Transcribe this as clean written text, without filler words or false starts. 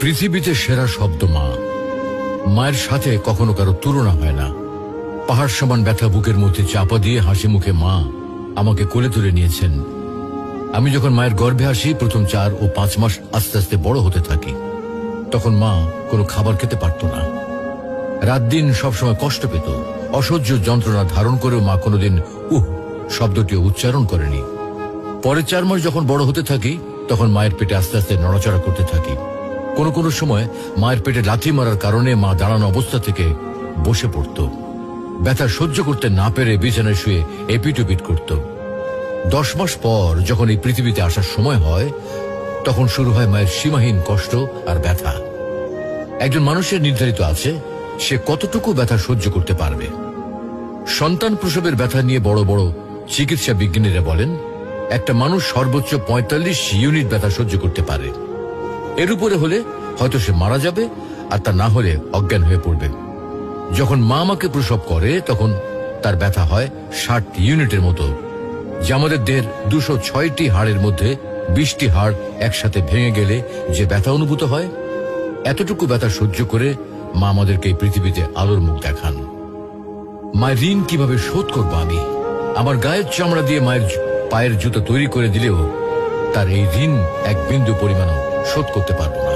পৃথিবীতে সেরা শব্দ মা। মায়ের সাথে কখনো কারো তুলনা হয় না। পাহাড় সমান ব্যথা বুকের মধ্যে চাপা দিয়ে হাসি মুখে মা আমাকে কোলে তুলে নিয়েছেন। আমি যখন মায়ের গর্ভে আসি, প্রথম 4 ও 5 মাস আস্তে আস্তে বড় হতে থাকি। তখন মা কোনো খাবার খেতে পারত না। রাত দিন সবসময় কষ্ট পেত। অসহ্য যন্ত্রণা ধারণ করেও মা কোনোদিন শব্দটিও উচ্চারণ করেনি। পরে 4 মাস যখন বড় হতে থাকি, তখন মায়ের পেটে আস্তে আস্তে নড়াচড়া করতে থাকি। কোনো সময় মায়ের পেটে লাথি মারার কারণে মা দাঁড়ানো অবস্থা থেকে বসে পড়ত। ব্যথা সহ্য করতে না পেরে বিছানায় শুয়ে এপিট-ওপিট করত। 10 মাস পর যখন এই পৃথিবীতে আসার সময় হয়, তখন শুরু হয় মায়ের সীমাহীন কষ্ট আর ব্যথা। একজন মানুষের নির্ধারিত আছে সে কতটুকু ব্যথা সহ্য করতে পারবে। সন্তান প্রসবের ব্যথা নিয়ে বড় বড় চিকিৎসা বিজ্ঞানীরা বলেন একটা মানুষ সর্বোচ্চ 45 ইউনিট ব্যথা সহ্য করতে পারে। এর উপরে হলে হয়তো সে মারা যাবে, আর তা না হলে অজ্ঞান হয়ে পড়বে। যখন মা আমাকে প্রসব করে তখন তার ব্যথা হয় 60 ইউনিটের মতো, যা আমাদের দেহের 206টি হাড়ের মধ্যে 20টি হাড় একসাথে ভেঙে গেলে যে ব্যথা অনুভূত হয়। এতটুকু ব্যথা সহ্য করে মা আমাদেরকে এই পৃথিবীতে আলোর মুখ দেখান। মায়ের ঋণ কিভাবে শোধ করবো আমি? আমার গায়ের চামড়া দিয়ে মায়ের পায়ের জুতো তৈরি করে দিলেও তার এই ঋণ এক বিন্দু পরিমাণও শোধ করতে পারবো না।